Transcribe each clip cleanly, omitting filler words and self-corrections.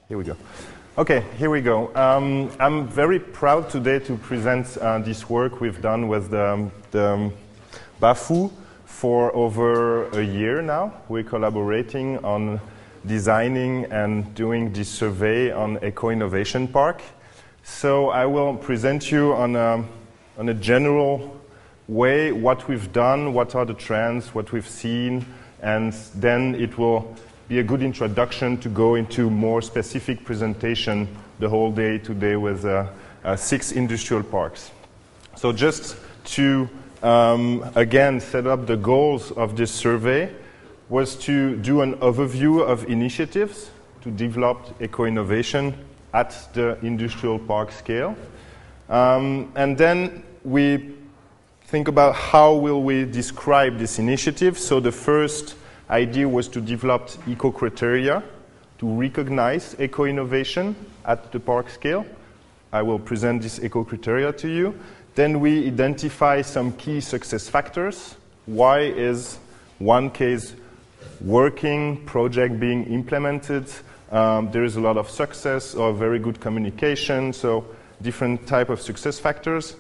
Here we go. Okay, here we go. I'm very proud today to present this work we've done with the BAFU for over a year now. We're collaborating on designing and doing this survey on Eco-Innovation Park. So I will present you on a general way what we've done, what are the trends, what we've seen, and then it will be a good introduction to go into more specific presentation the whole day today with 6 industrial parks. So just to again set up the goals of this survey was to do an overview of initiatives to develop eco-innovation at the industrial park scale. And then we think about how will we describe this initiative. So the first idea was to develop eco-criteria to recognize eco-innovation at the park scale. I will present this eco-criteria to you. Then we identify some key success factors. Why is one case working, project being implemented? There is a lot of success or very good communication, so different type of success factors.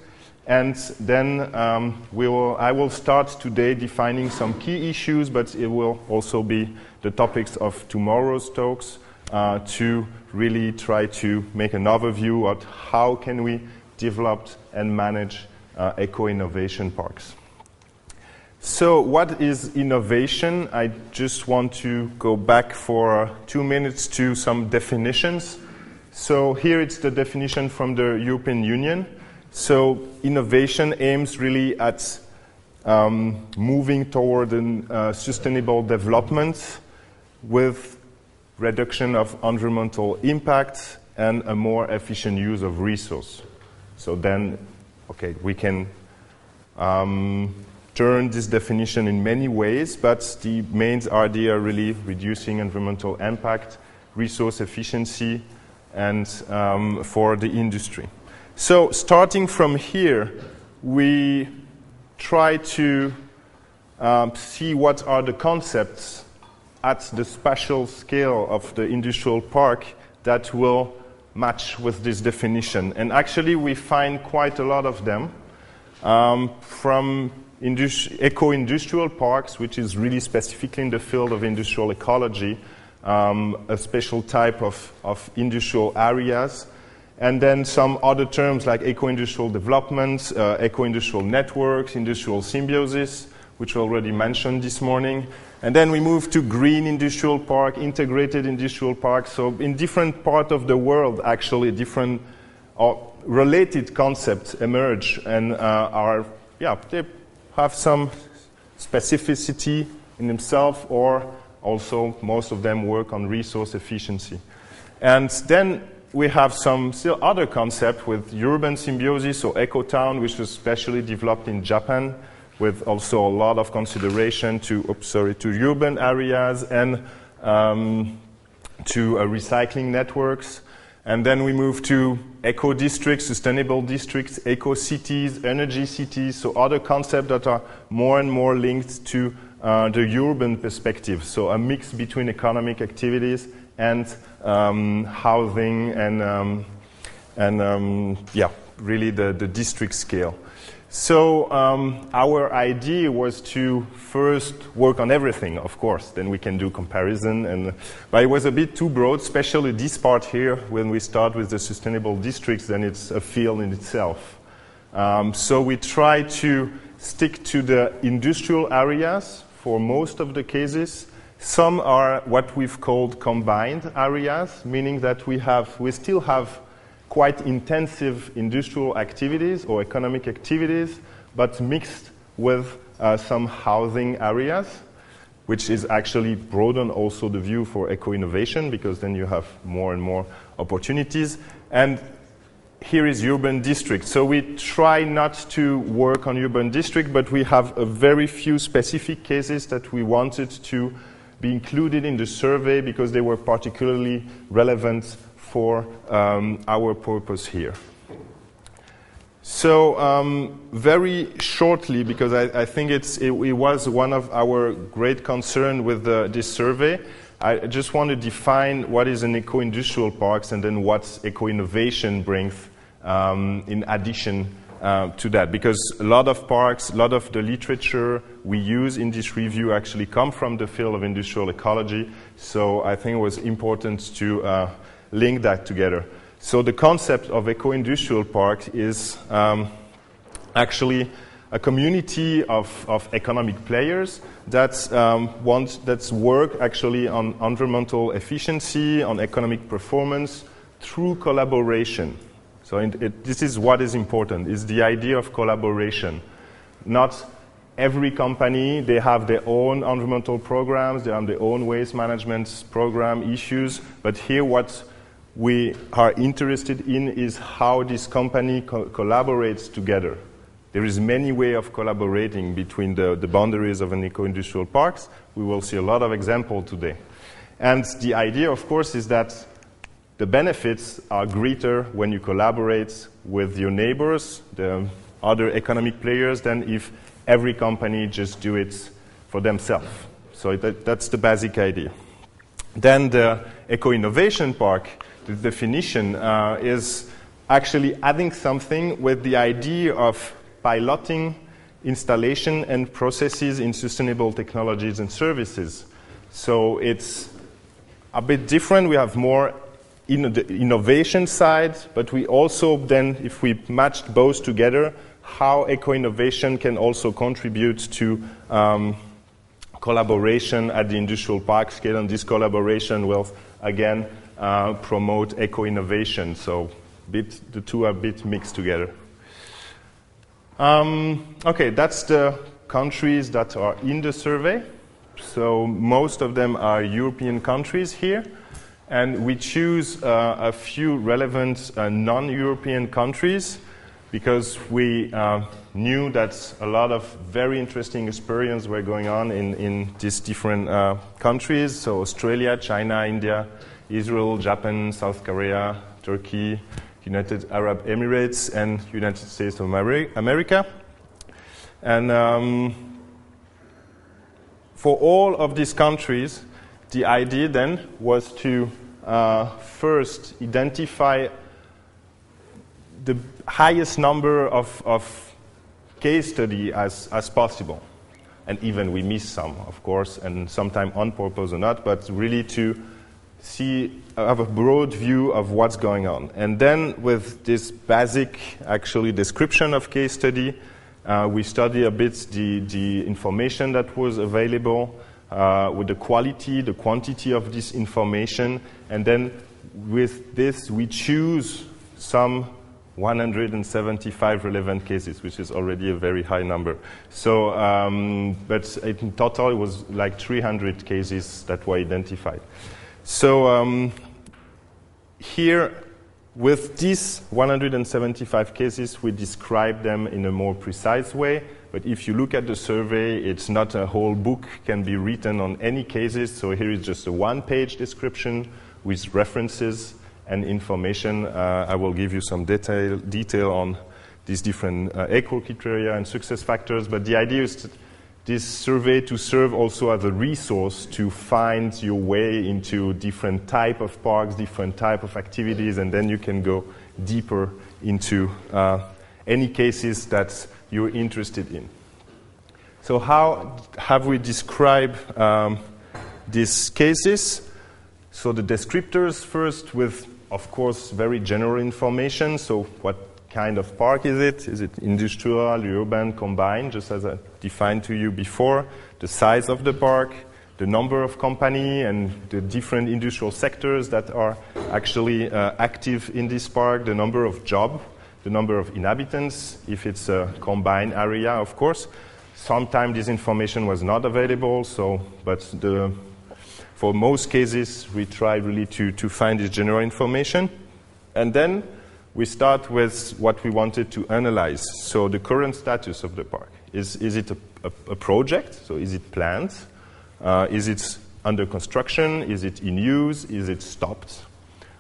And then I will start today defining some key issues, but it will also be the topics of tomorrow's talks to really try to make an overview of how can we develop and manage eco-innovation parks. So what is innovation? I just want to go back for 2 minutes to some definitions. So here it's the definition from the European Union. So innovation aims really at moving toward sustainable development with reduction of environmental impact and a more efficient use of resource. So then, okay, we can turn this definition in many ways, but the main idea are really reducing environmental impact, resource efficiency, and for the industry. So starting from here, we try to see what are the concepts at the spatial scale of the industrial park that will match with this definition. And actually we find quite a lot of them from eco-industrial parks, which is really specifically in the field of industrial ecology, a special type of industrial areas. And then some other terms like eco-industrial development, eco-industrial networks, industrial symbiosis, which we already mentioned this morning. And then we move to green industrial park, integrated industrial park. So in different parts of the world, actually, different related concepts emerge and they have some specificity in themselves, or also most of them work on resource efficiency. And then we have some still other concept with urban symbiosis or eco-town, which was specially developed in Japan, with also a lot of consideration to urban areas and to recycling networks. And then we move to eco-districts, sustainable districts, eco-cities, energy cities, so other concepts that are more and more linked to the urban perspective. So a mix between economic activities and housing and really the district scale. So our idea was to first work on everything, of course, then we can do comparison. But it was a bit too broad, especially this part here. When we start with the sustainable districts, then it's a field in itself. So we try to stick to the industrial areas for most of the cases. Some are what we've called combined areas, meaning that we still have quite intensive industrial activities or economic activities, but mixed with some housing areas, which is actually broaden also the view for eco-innovation, because then you have more and more opportunities. And here is urban district. So we try not to work on urban district, but we have a very few specific cases that we wanted to be included in the survey because they were particularly relevant for our purpose here. So very shortly, because I think it was one of our great concern with this survey, I just want to define what is an eco-industrial park and then what eco-innovation brings in addition to that. Because a lot of parks, a lot of the literature we use in this review actually come from the field of industrial ecology. So I think it was important to link that together. So the concept of eco-industrial park is actually a community of economic players that work actually on environmental efficiency, on economic performance through collaboration. So this is what is important, is the idea of collaboration. Not every company, they have their own environmental programs, they have their own waste management program issues, but here what we are interested in is how this company collaborates together. There is many ways of collaborating between the boundaries of an eco-industrial parks. We will see a lot of examples today. And the idea, of course, is that the benefits are greater when you collaborate with your neighbors, the other economic players, than if every company just do it for themselves. So that's the basic idea. Then the eco-innovation park, the definition is actually adding something with the idea of piloting installation and processes in sustainable technologies and services. So it's a bit different. We have more in the innovation side, but we also then, if we matched both together, how eco-innovation can also contribute to collaboration at the industrial park scale, and this collaboration will, again, promote eco-innovation. So the two are a bit mixed together. Okay, that's the countries that are in the survey. So most of them are European countries here. And we choose a few relevant non-European countries because we knew that a lot of very interesting experiences were going on in these different countries. So Australia, China, India, Israel, Japan, South Korea, Turkey, United Arab Emirates, and United States of America. And for all of these countries, the idea then was to first identify the highest number of case study as possible. And even we miss some, of course, and sometimes on purpose or not, but really to have a broad view of what's going on. And then with this basic, actually, description of case study, we study a bit the information that was available, with the quality, the quantity of this information, and then with this we choose some 175 relevant cases, which is already a very high number. So, but in total it was like 300 cases that were identified. So here, with these 175 cases, we describe them in a more precise way. But if you look at the survey, it's not a whole book can be written on any cases. So here is just a one-page description with references and information. I will give you some detail on these different equal criteria and success factors. But the idea is this survey to serve also as a resource to find your way into different type of parks, different type of activities, and then you can go deeper into any cases that you're interested in. So how have we described these cases? So the descriptors first with, of course, very general information. So what kind of park is it? Is it industrial, urban, combined, just as I defined to you before? The size of the park, the number of company and the different industrial sectors that are actually active in this park, the number of jobs, the number of inhabitants, if it's a combined area, of course. Sometimes this information was not available, but for most cases, we try really to find this general information. And then we start with what we wanted to analyze. So the current status of the park. Is it a project? So is it planned? Is it under construction? Is it in use? Is it stopped?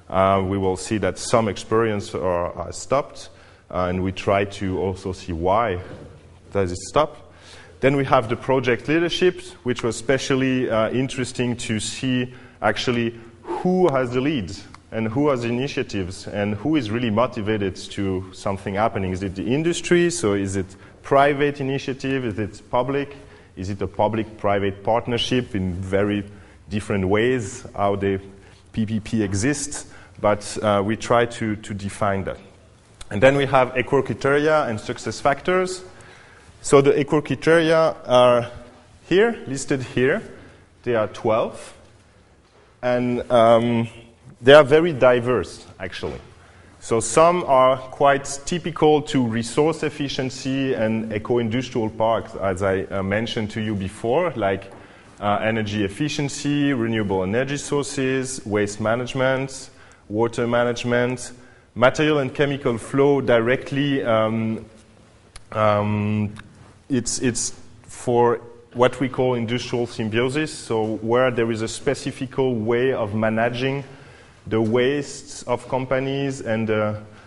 We will see that some experiences are stopped, and we try to also see why does it stop. Then we have the project leadership, which was especially interesting to see actually who has the lead and who has the initiatives and who is really motivated to something happening. Is it the industry? So is it private initiative? Is it public? Is it a public-private partnership in very different ways, how the PPP exists? But we try to define that. And then we have equal criteria and success factors. So the equal criteria are here, listed here. They are 12. And they are very diverse, actually. So some are quite typical to resource efficiency and eco-industrial parks, as I mentioned to you before, like energy efficiency, renewable energy sources, waste management, water management, material and chemical flow directly. It's for what we call industrial symbiosis, so where there is a specific way of managing the wastes of companies, and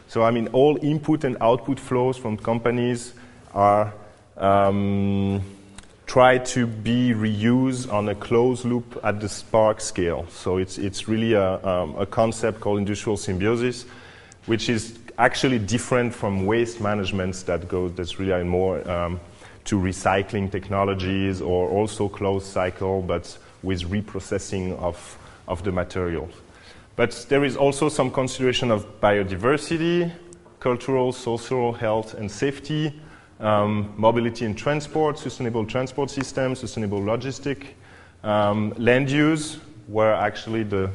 so I mean all input and output flows from companies are try to be reused on a closed loop at the spark scale. So it's really a concept called industrial symbiosis, which is actually different from waste management that's really more to recycling technologies or also closed cycle, but with reprocessing of the materials. But there is also some consideration of biodiversity, cultural, social, health, and safety, mobility and transport, sustainable transport systems, sustainable logistic, land use, where actually the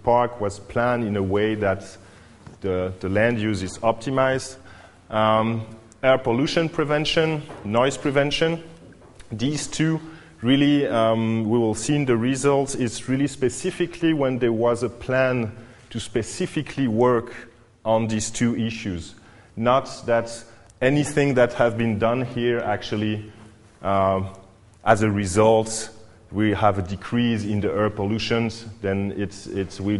park was planned in a way that the land use is optimized, air pollution prevention, noise prevention. These two really, we will see in the results, is really specifically when there was a plan to specifically work on these two issues. Not that anything that has been done here actually, as a result, we have a decrease in the air pollution. Then we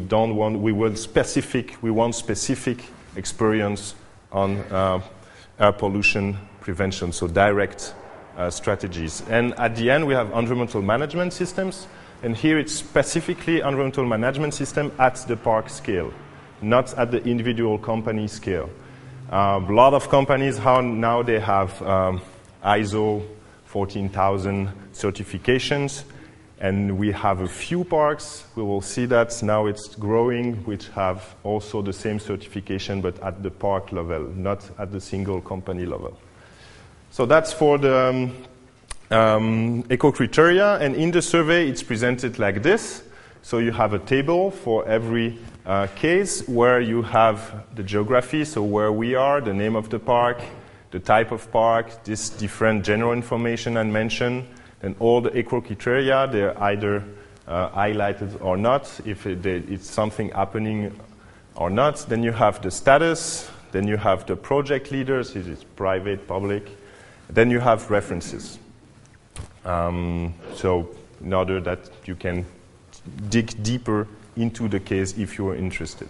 want specific experience on air pollution prevention, so direct strategies. And at the end, we have environmental management systems. And here it's specifically environmental management system at the park scale, not at the individual company scale. A lot of companies now they have ISO 14,000 certifications. And we have a few parks, we will see that now it's growing, which have also the same certification, but at the park level, not at the single company level. So that's for the eco-criteria, and in the survey it's presented like this. So you have a table for every case where you have the geography, so where we are, the name of the park, the type of park, this different general information I mentioned, and all the eco-criteria, they're either highlighted or not, if it's something happening or not. Then you have the status, then you have the project leaders, is it private, public, then you have references. So in order that you can dig deeper into the case if you are interested.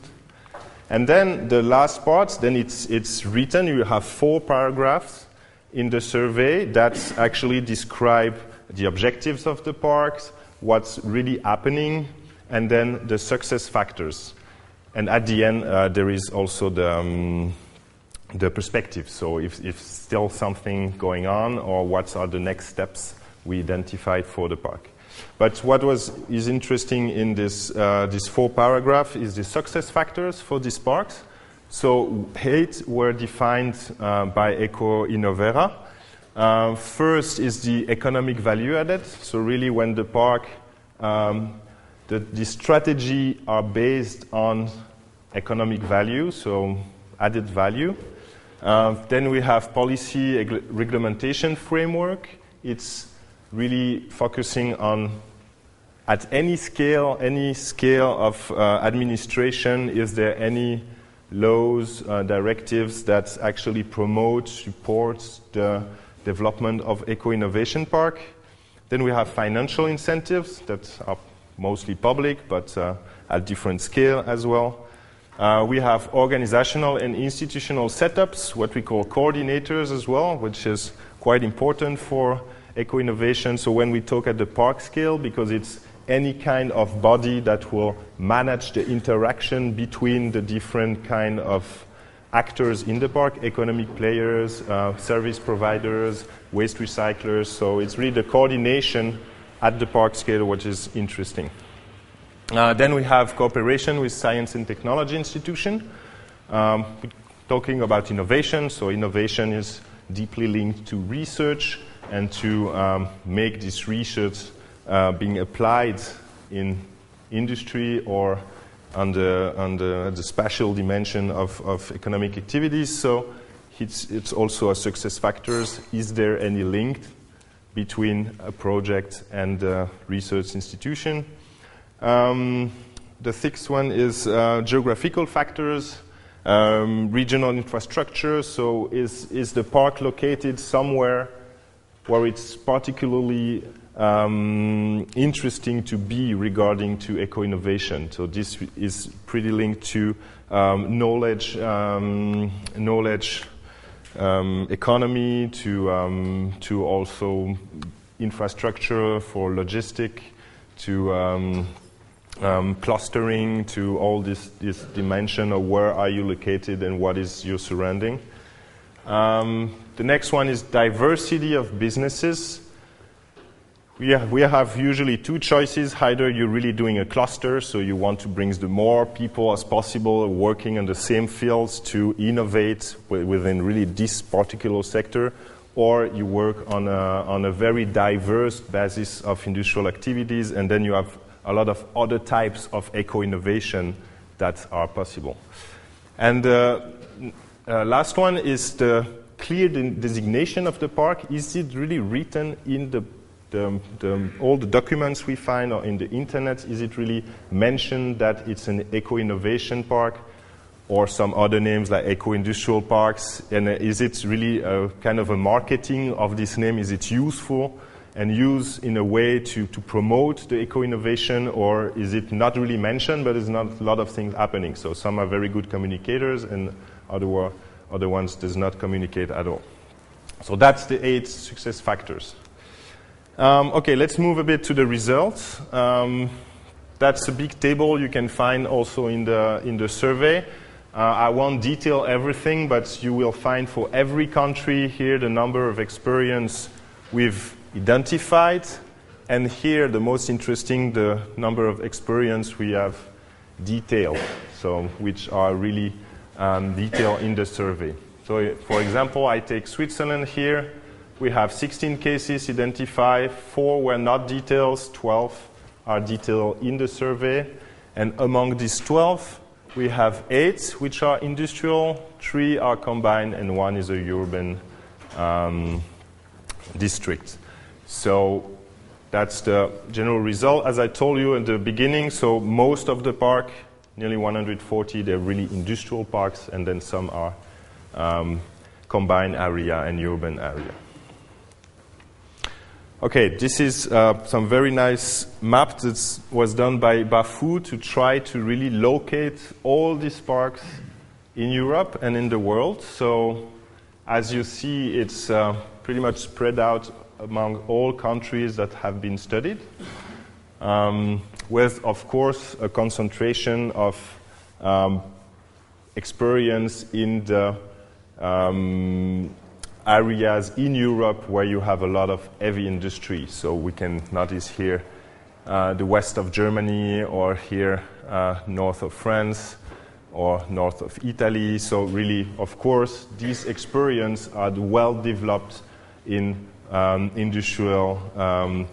And then the last part, then it's written, you have 4 paragraphs in the survey that actually describe the objectives of the parks, what's really happening, and then the success factors. And at the end, there is also the perspective. So if still something going on, or what are the next steps we identified for the park. But what is interesting in this 4 paragraph is the success factors for these parks. So 8 were defined by Eco Innovera. First is the economic value added. So really when the park, the strategy are based on economic value, so added value. Then we have policy regulation framework. It's really focusing on, at any scale of administration, is there any laws, directives that actually promote, support the development of eco-innovation park. Then we have financial incentives that are mostly public, but at different scale as well. We have organizational and institutional setups, what we call coordinators as well, which is quite important for eco-innovation. So when we talk at the park scale, because it's any kind of body that will manage the interaction between the different kind of actors in the park, economic players, service providers, waste recyclers. So it's really the coordination at the park scale which is interesting. Then we have cooperation with science and technology institution. We're talking about innovation. So innovation is deeply linked to research and to make this research being applied in industry or on the spatial dimension of economic activities. So it's also a success factors. Is there any link between a project and a research institution? The sixth one is geographical factors, regional infrastructure. So is the park located somewhere where it's particularly interesting to be regarding to eco-innovation? So this is pretty linked to knowledge economy, to also infrastructure for logistic, to clustering, to all this dimension of where are you located and what is your surrounding. The next one is diversity of businesses. We have usually two choices. Either you're really doing a cluster, so you want to bring the more people as possible working in the same fields to innovate within really this particular sector, or you work on a very diverse basis of industrial activities, and then you have a lot of other types of eco-innovation that are possible. And last one is the clear designation of the park. Is it really written in all the documents we find or in the internet? Is it really mentioned that it's an eco-innovation park, or some other names like eco-industrial parks? And is it really a kind of a marketing of this name? Is it useful and used in a way to promote the eco-innovation, or is it not really mentioned, but there's not a lot of things happening? So some are very good communicators, and other ones does not communicate at all. So that's the 8 success factors. Okay, let's move a bit to the results. That's a big table you can find also in the survey. I won't detail everything, but you will find for every country here the number of experience we've identified, and here the most interesting, the number of experience we have detailed, so which are really detailed in the survey. So for example, I take Switzerland here. We have 16 cases identified, 4 were not detailed, 12 are detailed in the survey, and among these 12 we have 8 which are industrial, 3 are combined, and 1 is a urban district. So that's the general result. As I told you at the beginning, so most of the park, nearly 140, they're really industrial parks, and then some are combined area and urban area. Okay, this is some very nice map that was done by Bafou to try to really locate all these parks in Europe and in the world. So as you see, it's pretty much spread out among all countries that have been studied, with, of course, a concentration of experience in the areas in Europe where you have a lot of heavy industry. So we can notice here the west of Germany, or here north of France, or north of Italy. So really, of course, these experiences are well developed in industrial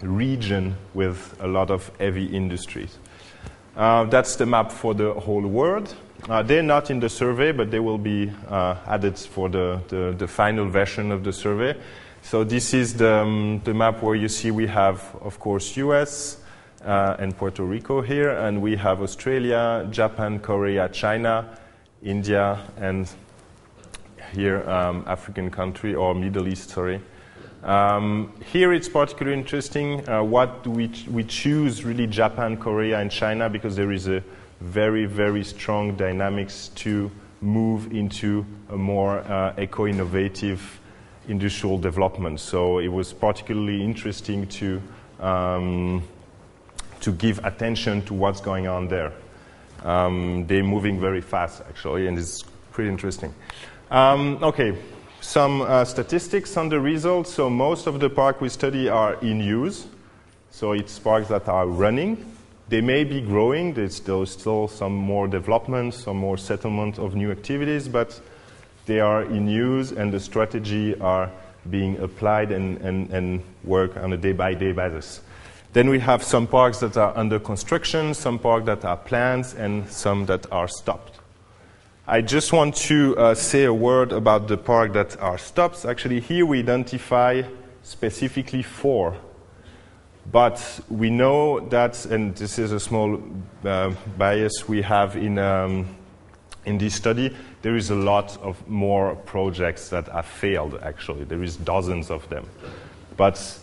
region with a lot of heavy industries. That's the map for the whole world. They're not in the survey, but they will be added for the final version of the survey. So this is the map where you see we have, of course, US and Puerto Rico here, and we have Australia, Japan, Korea, China, India, and here African country, or Middle East, sorry. Here it's particularly interesting. What do we choose really Japan, Korea, and China, because there is a very, very strong dynamics to move into a more eco-innovative industrial development. So it was particularly interesting to to give attention to what's going on there. They're moving very fast, actually, and it's pretty interesting. Okay, some statistics on the results. So most of the parks we study are in use. So it's parks that are running. They may be growing. There's still some more development, some more settlement of new activities, but they are in use, and the strategy are being applied and work on a day-by-day basis. Then we have some parks that are under construction, some parks that are planned, and some that are stopped. I just want to say a word about the parks that are stopped. Actually, here we identify specifically 4. But we know that, and this is a small bias we have in this study, there is a lot of more projects that have failed, actually. There is dozens of them. But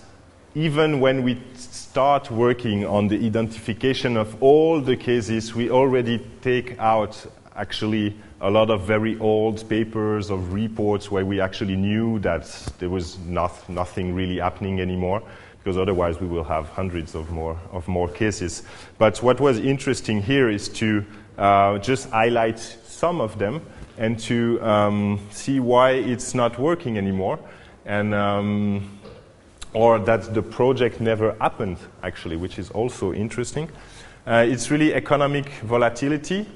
even when we start working on the identification of all the cases, we already take out, actually, a lot of very old papers of reports where we actually knew that there was nothing really happening anymore, because otherwise we will have hundreds of more cases. But what was interesting here is to just highlight some of them and to see why it's not working anymore, and or that the project never happened, actually, which is also interesting. It's really economic volatility.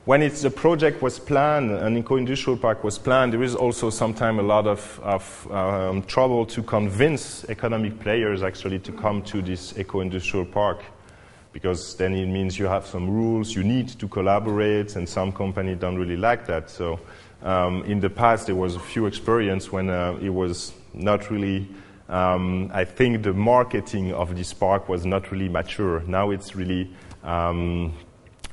When the project was planned, an eco-industrial park was planned, there is also sometimes a lot of trouble to convince economic players actually to come to this eco-industrial park, because then it means you have some rules, you need to collaborate, and some companies don't really like that. So in the past there was a few experience when it was not really, I think the marketing of this park was not really mature. Now it's really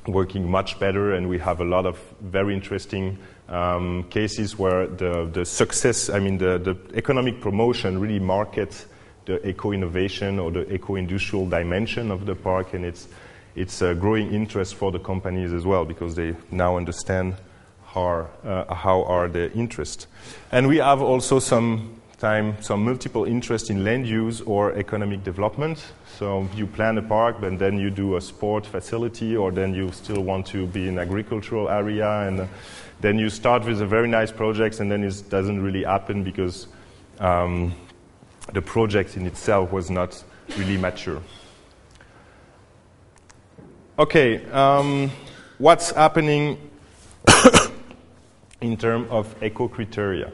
working much better, and we have a lot of very interesting cases where the success, I mean the economic promotion really markets the eco-innovation or the eco-industrial dimension of the park, and it's a growing interest for the companies as well, because they now understand how are their interests. And we have also some multiple interest in land use or economic development. So you plan a park, but then you do a sport facility, or then you still want to be in agricultural area, and then you start with a very nice project, and then it doesn't really happen because the project in itself was not really mature. Okay, what's happening in terms of eco-criteria?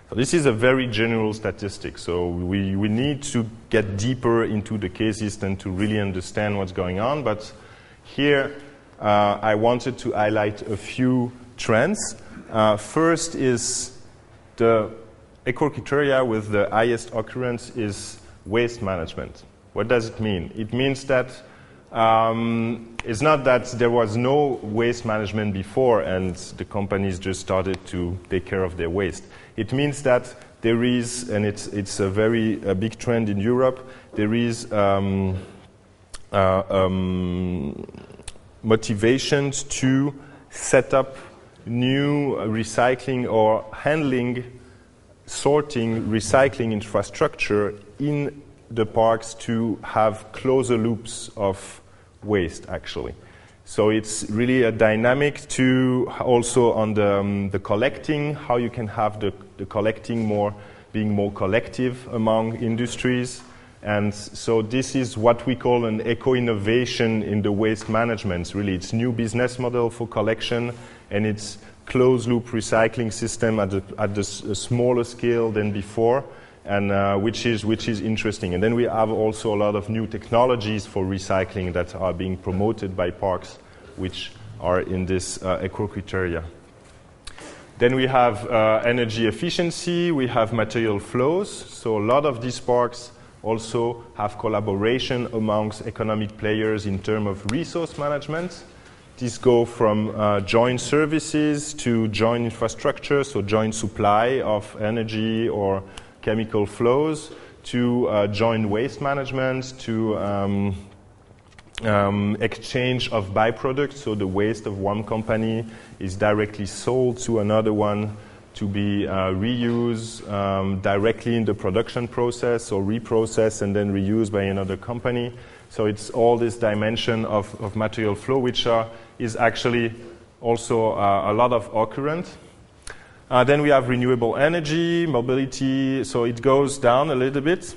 So this is a very general statistic, so we need to get deeper into the cases than to really understand what's going on. But here I wanted to highlight a few trends. First is the eco-criteria with the highest occurrence is waste management. What does it mean? It means that it's not that there was no waste management before and the companies just started to take care of their waste. It means that there is, and it's a very big trend in Europe, there is motivations to set up new recycling or handling, sorting, recycling infrastructure in the parks to have closer loops of waste, actually. So it's really a dynamic to also on the collecting, how you can have the collecting being more collective among industries. And so this is what we call an eco-innovation in the waste management. Really, it's new business model for collection, and it's closed-loop recycling system at a smaller scale than before, and which is interesting. And then we have also a lot of new technologies for recycling that are being promoted by parks, which are in this eco-criteria. Then we have energy efficiency, we have material flows. So a lot of these parks also have collaboration amongst economic players in terms of resource management. These go from joint services to joint infrastructure, so joint supply of energy or chemical flows, to joint waste management, to exchange of byproducts, so the waste of one company is directly sold to another one to be reused directly in the production process or reprocessed and then reused by another company. So it's all this dimension of material flow, which is actually also a lot of occurrence. Then we have renewable energy, mobility, so it goes down a little bit.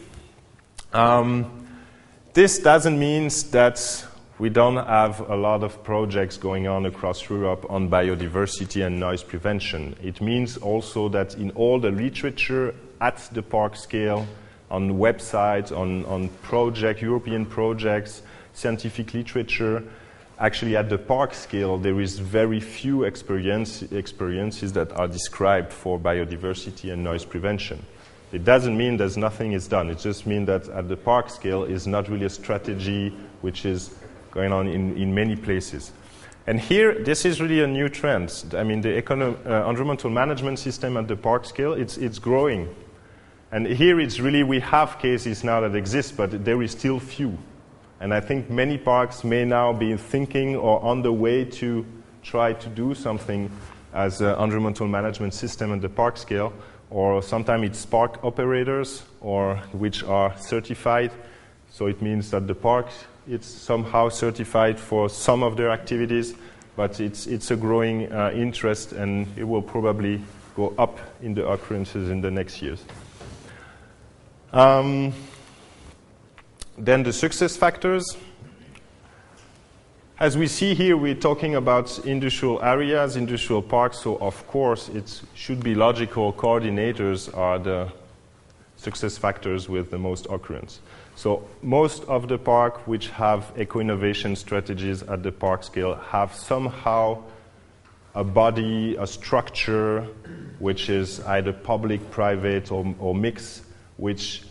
This doesn't mean that we don't have a lot of projects going on across Europe on biodiversity and noise prevention. It means also that in all the literature at the park scale, on websites, on European projects, scientific literature, actually at the park scale, there is very few experiences that are described for biodiversity and noise prevention. It doesn't mean that nothing is done. It just means that at the park scale is not really a strategy which is going on in many places. And here, this is really a new trend. I mean, the environmental management system at the park scale, it's growing. And here it's really, we have cases now that exist, but there is still few. And I think many parks may now be thinking or on the way to try to do something as an environmental management system at the park scale, or sometimes it's park operators or which are certified. So it means that the park, it's somehow certified for some of their activities, but it's a growing interest, and it will probably go up in the occurrences in the next years. Then the success factors. As we see here, we're talking about industrial areas, industrial parks, so of course it should be logical. Coordinators are the success factors with the most occurrence. So most of the park which have eco-innovation strategies at the park scale have somehow a body, a structure, which is either public, private, or mixed, which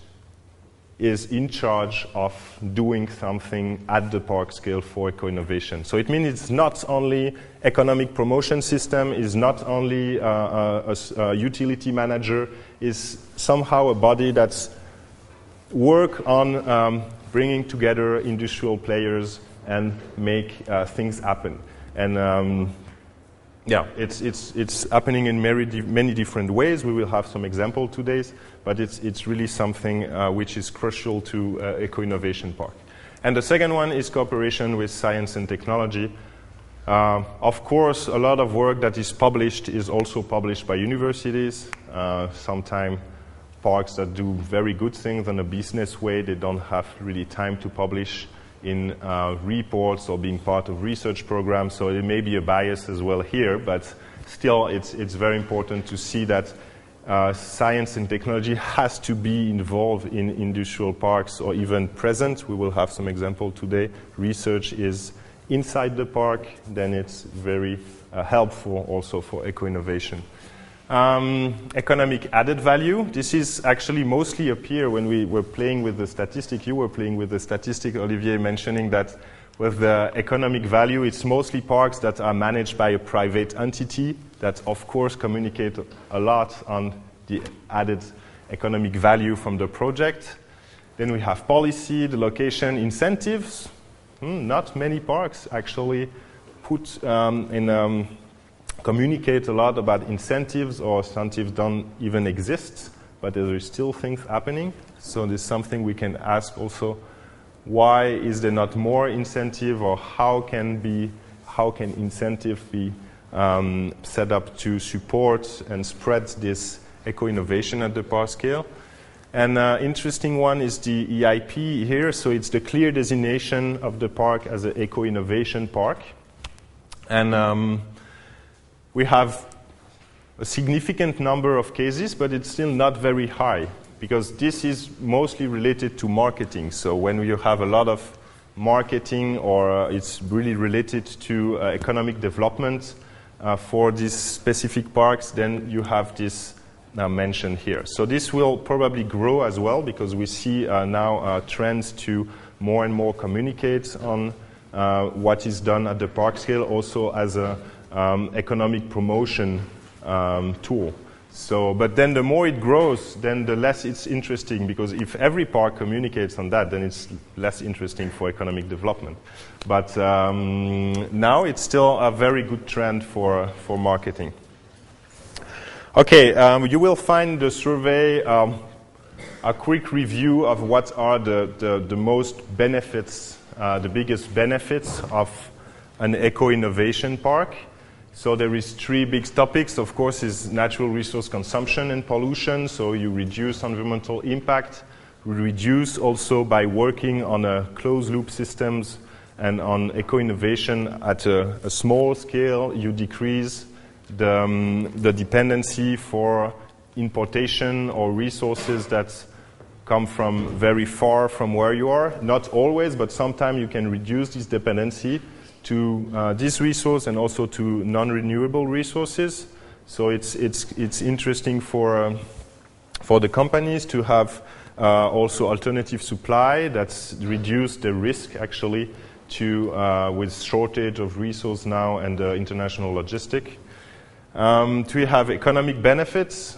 is in charge of doing something at the park scale for eco-innovation. So it means it's not only economic promotion system, is not only a utility manager, is somehow a body that's work on bringing together industrial players and make things happen. And yeah, it's happening in many different ways. We will have some example today, but it's really something which is crucial to eco-innovation park. And the second one is cooperation with science and technology. Of course, a lot of work that is published is also published by universities. Sometimes parks that do very good things in a business way, they don't have really time to publish in reports or being part of research programs, so there may be a bias as well here, but still it's very important to see that science and technology has to be involved in industrial parks or even present. We will have some example today. Research is inside the park, then it's very helpful also for eco-innovation. Economic added value. This is actually mostly appear when we were playing with the statistic. You were playing with the statistic, Olivier, mentioning that with the economic value, it's mostly parks that are managed by a private entity that, of course, communicate a lot on the added economic value from the project. Then we have policy, the location, incentives. Not many parks actually put communicate a lot about incentives, or incentives don't even exist, but there are still things happening. So there's something we can ask also, why is there not more incentive, or how can incentive be set up to support and spread this eco-innovation at the park scale? And interesting one is the EIP here, so it's the clear designation of the park as an eco-innovation park. And we have a significant number of cases, but it's still not very high, because this is mostly related to marketing. So when you have a lot of marketing, or it's really related to economic development for these specific parks, then you have this mentioned here. So this will probably grow as well, because we see now trends to more and more communicate on what is done at the park scale, also as a economic promotion tool. So, but then the more it grows, then the less it's interesting, because if every park communicates on that, then it's less interesting for economic development. But now it's still a very good trend for marketing. Okay, you will find the survey a quick review of what are the most benefits, the biggest benefits of an eco-innovation park. So there is three big topics. Of course, is natural resource consumption and pollution. So you reduce environmental impact. We reduce also by working on a closed-loop systems and on eco-innovation at a small scale. You decrease the dependency for importation or resources that come from very far from where you are. Not always, but sometimes you can reduce this dependency to this resource and also to non-renewable resources. So it's interesting for the companies to have also alternative supply that's reduce the risk actually to with shortage of resource now and international logistic. We have economic benefits,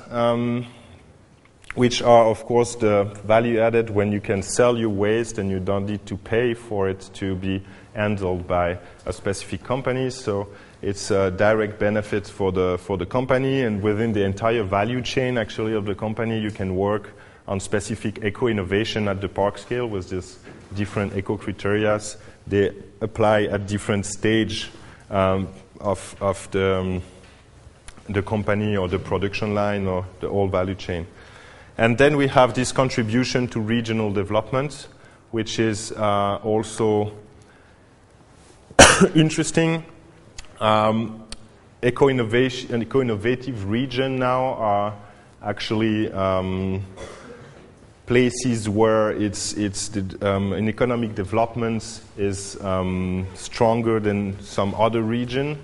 which are of course the value added when you can sell your waste and you don't need to pay for it to be handled by a specific company. So it's a direct benefit for the company, and within the entire value chain actually of the company you can work on specific eco-innovation at the park scale with these different eco-criteria. They apply at different stage of the company or the production line or the whole value chain. And then we have this contribution to regional development, which is also interesting. Eco-innovation and eco-innovative region now are actually places where an economic development is stronger than some other region,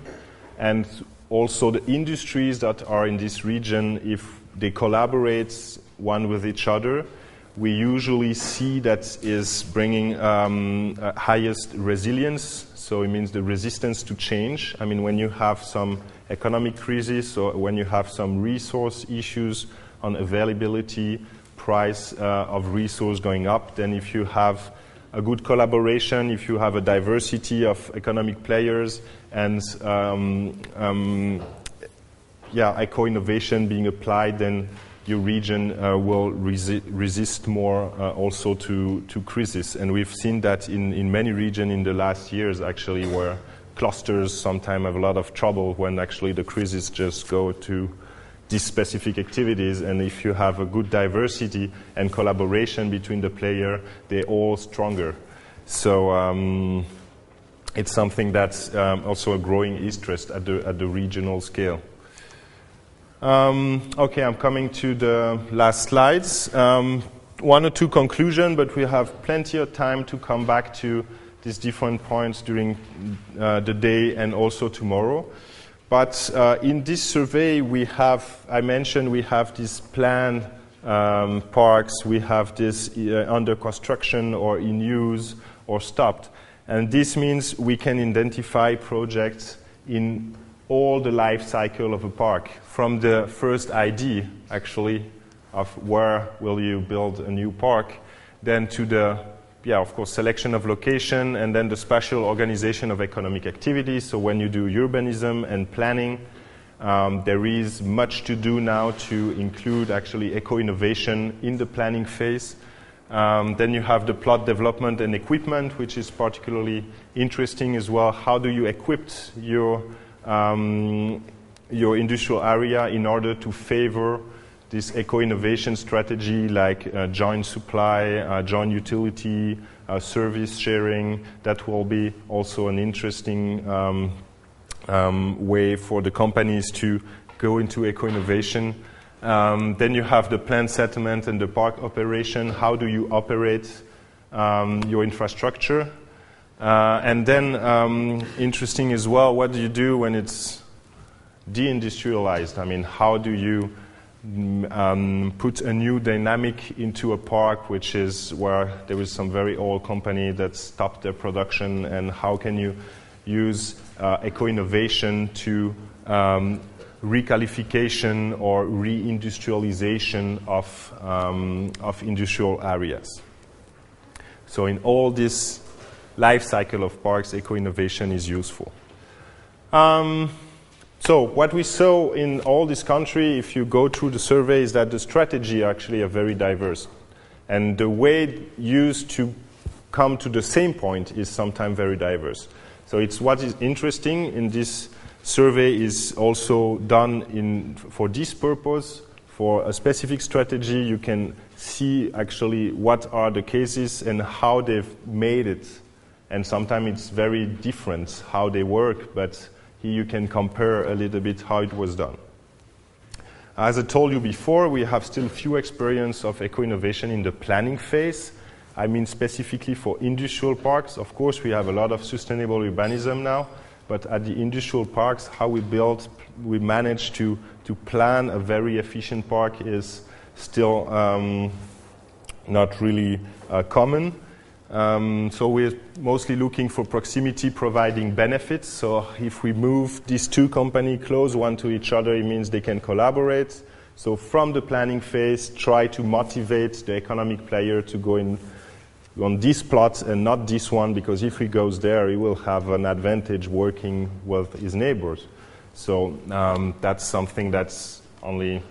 and also the industries that are in this region, if they collaborate one with each other, we usually see that is bringing highest resilience. So it means the resistance to change. I mean, when you have some economic crisis or when you have some resource issues on availability, price of resource going up, then if you have a good collaboration, if you have a diversity of economic players and eco-innovation being applied, then your region will resist more also to crisis. And we've seen that in many regions in the last years actually, where clusters sometimes have a lot of trouble when actually the crisis just go to these specific activities, and if you have a good diversity and collaboration between the players, they're all stronger. So it's something that's also a growing interest at the regional scale. Okay, I'm coming to the last slides. One or two conclusions, but we have plenty of time to come back to these different points during the day and also tomorrow. But in this survey, I mentioned we have these planned parks, we have this under construction or in use or stopped. And this means we can identify projects in all the life cycle of a park, from the first idea, actually, of where will you build a new park, then to the, of course, selection of location, and then the spatial organization of economic activities. So when you do urbanism and planning, there is much to do now to include actually eco-innovation in the planning phase. Then you have the plot development and equipment, which is particularly interesting as well. How do you equip your industrial area in order to favor this eco-innovation strategy, like joint supply, joint utility, service sharing? That will be also an interesting way for the companies to go into eco-innovation. Then you have the planned settlement and the park operation. How do you operate your infrastructure? And then, interesting as well, what do you do when it's deindustrialized? I mean, how do you put a new dynamic into a park, which is where there is some very old company that stopped their production, and how can you use eco-innovation to requalification or reindustrialization of industrial areas? So in all this life cycle of parks, eco-innovation is useful. So what we saw in all this country, if you go through the survey, is that the strategy actually are very diverse. And the way used to come to the same point is sometimes very diverse. So it's what is interesting in this survey is also done for this purpose. For a specific strategy, you can see actually what are the cases and how they've made it. And sometimes it's very different how they work, but here you can compare a little bit how it was done. As I told you before, we have still few experience of eco-innovation in the planning phase. I mean specifically for industrial parks. Of course, we have a lot of sustainable urbanism now, but at the industrial parks, how we manage to plan a very efficient park is still not really common. So we're mostly looking for proximity providing benefits. So if we move these two companies close one to each other, it means they can collaborate. So from the planning phase, try to motivate the economic player to go in on this plot and not this one, because if he goes there, he will have an advantage working with his neighbors. So that's something that's only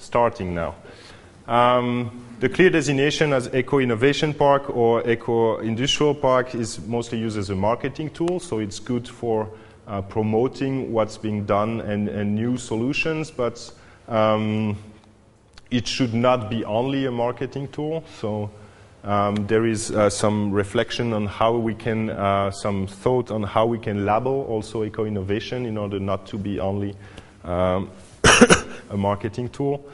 starting now. The clear designation as eco-innovation park or eco-industrial park is mostly used as a marketing tool, so it's good for promoting what's being done and new solutions, but it should not be only a marketing tool. So there is some reflection on how we can, some thought on how we can label also eco-innovation in order not to be only a marketing tool.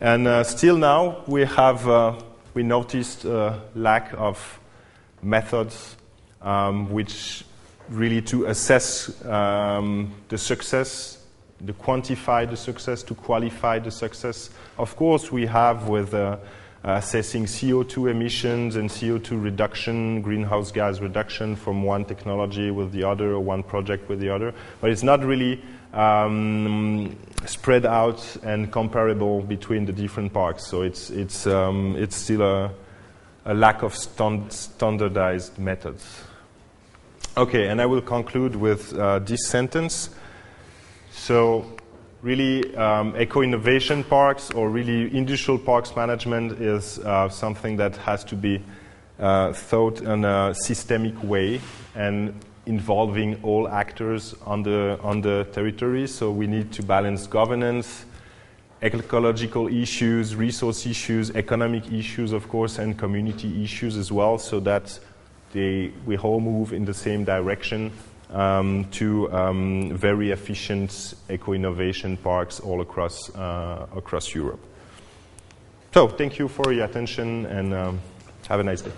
And still now we noticed a lack of methods which really to assess the success, to quantify the success, to qualify the success. Of course, we have with assessing CO2 emissions and CO2 reduction, greenhouse gas reduction from one technology with the other or one project with the other, but it's not really spread out and comparable between the different parks. So it's still a lack of standardized methods. Okay, and I will conclude with this sentence. So really, eco-innovation parks or really industrial parks management is something that has to be thought in a systemic way and involving all actors on the territory. So we need to balance governance, ecological issues, resource issues, economic issues, of course, and community issues as well, so that we all move in the same direction to very efficient eco-innovation parks all across Europe. So thank you for your attention, and have a nice day.